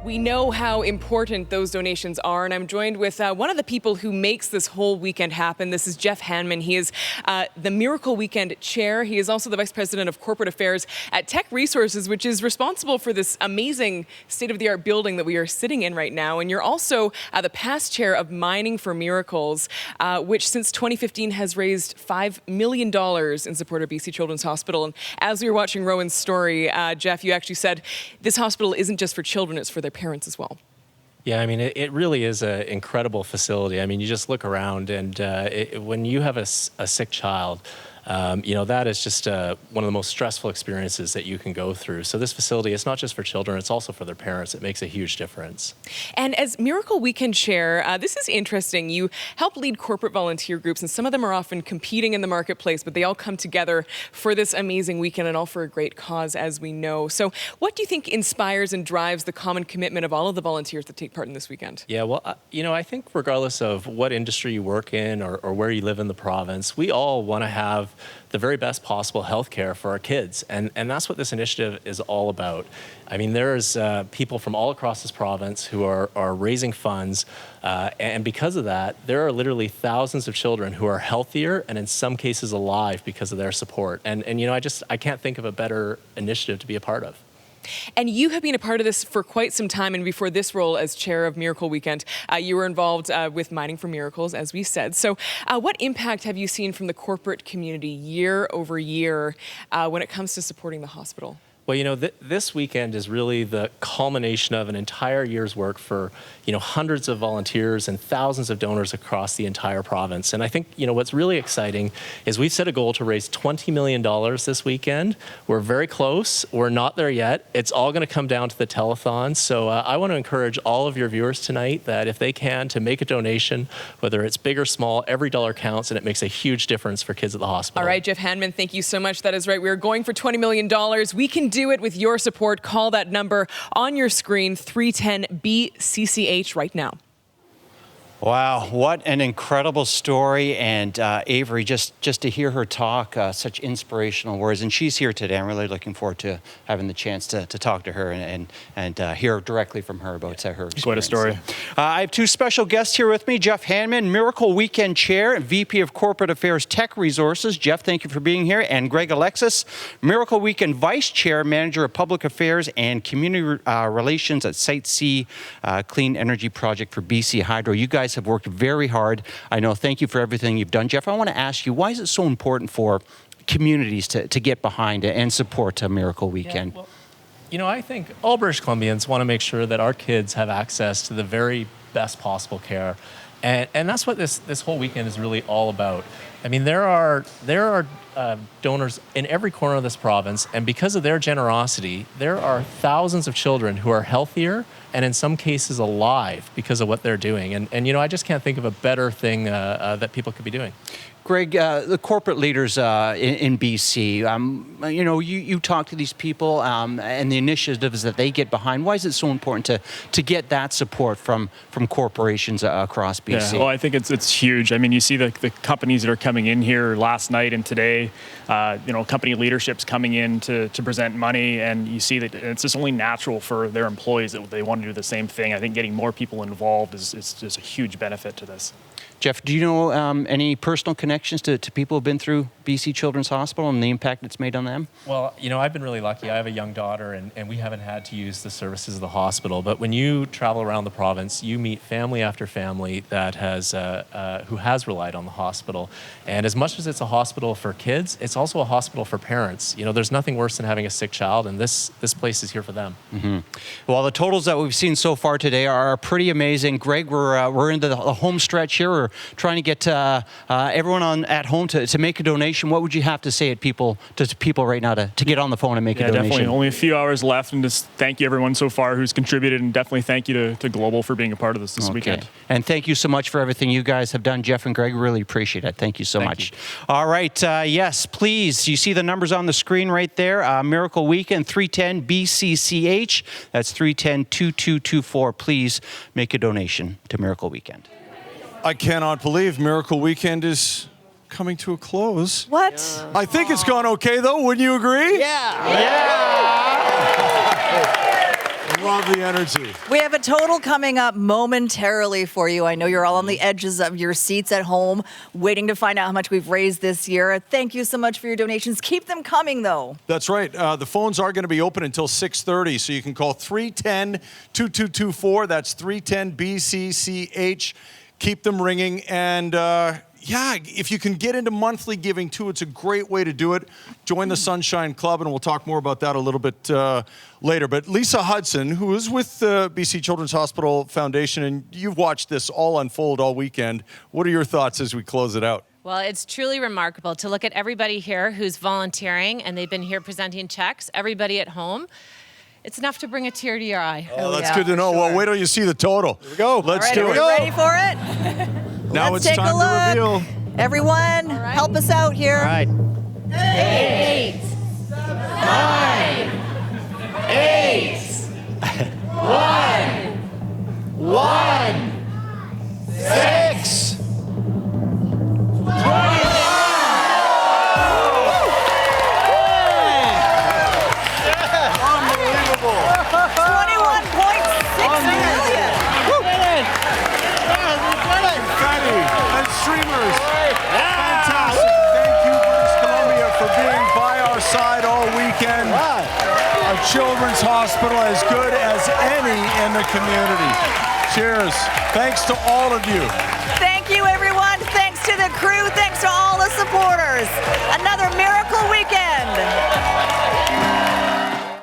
We know how important those donations are, and I'm joined with one of the people who makes this whole weekend happen. This is Jeff Hanman. He is the Miracle Weekend Chair. He is also the Vice President of Corporate Affairs at Tech Resources, which is responsible for this amazing state-of-the-art building that we are sitting in right now. And you're also the past chair of Mining for Miracles, which since 2015 has raised $5 million in support of BC Children's Hospital. And as we were watching Rowan's story, Jeff, you actually said this hospital isn't just for children, it's for their parents as well. Yeah, I mean, it really is an incredible facility. I mean, you just look around and when you have a sick child, that is just one of the most stressful experiences that you can go through. So this facility, it's not just for children, it's also for their parents. It makes a huge difference. And as Miracle Weekend Chair, this is interesting. You help lead corporate volunteer groups, and some of them are often competing in the marketplace, but they all come together for this amazing weekend and all for a great cause, as we know. So what do you think inspires and drives the common commitment of all of the volunteers that take part in this weekend? Yeah, well, I think regardless of what industry you work in or where you live in the province, we all want to have the very best possible health care for our kids. And that's what this initiative is all about. I mean, there's people from all across this province who are raising funds. And because of that, there are literally thousands of children who are healthier and in some cases alive because of their support. And I can't think of a better initiative to be a part of. And you have been a part of this for quite some time, and before this role as chair of Miracle Weekend, you were involved with Mining for Miracles, as we said. So what impact have you seen from the corporate community year over year when it comes to supporting the hospital? Well, this weekend is really the culmination of an entire year's work for, hundreds of volunteers and thousands of donors across the entire province. And I think, what's really exciting is we've set a goal to raise $20 million this weekend. We're very close. We're not there yet. It's all going to come down to the telethon. So I want to encourage all of your viewers tonight that if they can, to make a donation, whether it's big or small, every dollar counts, and it makes a huge difference for kids at the hospital. All right, Jeff Hanman, thank you so much. That is right. We're going for $20 million. We can do it with your support. Call that number on your screen, 310-BCCH right now. Wow, what an incredible story. And Avery, just to hear her talk, such inspirational words. And she's here today. I'm really looking forward to having the chance to talk to her and hear directly from her about her experience. Quite a story. I have two special guests here with me. Jeff Hanman, Miracle Weekend Chair and VP of Corporate Affairs Tech Resources. Jeff, thank you for being here. And Greg Alexis, Miracle Weekend Vice Chair, Manager of Public Affairs and Community Relations at Site C Clean Energy Project for BC Hydro. You guys have worked very hard. I know. Thank you for everything you've done. Jeff, I want to ask you, why is it so important for communities to get behind it and support a Miracle Weekend? Yeah, well, I think all British Columbians want to make sure that our kids have access to the very best possible care. And that's what this whole weekend is really all about. I mean, there are donors in every corner of this province, and because of their generosity, there are thousands of children who are healthier and in some cases alive because of what they're doing. And I just can't think of a better thing that people could be doing. Greg, the corporate leaders in BC, you talk to these people and the initiatives that they get behind. Why is it so important to get that support from corporations across BC? Yeah, well, I think it's huge. I mean, you see the companies that are coming in here last night and today, company leadership's coming in to present money, and you see that it's just only natural for their employees that they want to do the same thing. I think getting more people involved is just a huge benefit to this. Jeff, do you know any personal connections to people who have been through BC Children's Hospital and the impact it's made on them? Well, I've been really lucky. I have a young daughter, and we haven't had to use the services of the hospital. But when you travel around the province, you meet family after family that who has relied on the hospital. And as much as it's a hospital for kids, it's also a hospital for parents. There's nothing worse than having a sick child, and this place is here for them. Mm-hmm. Well, the totals that we've seen so far today are pretty amazing. Greg, we're into the home stretch here. We're trying to get everyone at home to make a donation. What would you have to say to people right now to get on the phone and make a donation? Definitely. Only a few hours left, and just thank you everyone so far who's contributed, and definitely thank you to Global for being a part of this weekend. And thank you so much for everything you guys have done, Jeff and Greg. Really appreciate it. Thank you so much. All right. Yes, please. You see the numbers on the screen right there. Miracle Weekend, 310-BCCH. That's 310-2224. Please make a donation to Miracle Weekend. I cannot believe Miracle Weekend is coming to a close. What? I think it's gone okay, though. Wouldn't you agree? Yeah. Love the energy. We have a total coming up momentarily for you. I know you're all on the edges of your seats at home, waiting to find out how much we've raised this year. Thank you so much for your donations. Keep them coming, though. That's right. The phones are going to be open until 6:30, so you can call 310-2224. That's 310-BCCH. Keep them ringing. And, yeah, if you can get into monthly giving, too, it's a great way to do it. Join the Sunshine Club, and we'll talk more about that a little bit later. But Lisa Hudson, who is with the BC Children's Hospital Foundation, and you've watched this all unfold all weekend. What are your thoughts as we close it out? Well, it's truly remarkable to look at everybody here who's volunteering, and they've been here presenting checks, everybody at home. It's enough to bring a tear to your eye. Oh, that's good to know. Sure. Well, wait till you see the total. Here we go. Let's do it. Ready for it? Now Let's it's take time a look. to reveal. Everyone, help us out here. All right. 8, 9, 8, 1, 6, 20. Unbelievable. 21.6 million. Confetti and streamers. Fantastic. Thank you, British Columbia, for being by our side all weekend. A children's hospital as good as any in the community. Cheers. Thanks to all of you. Thank you, everyone. Thanks to the crew. Thanks to all the supporters. Another miracle weekend.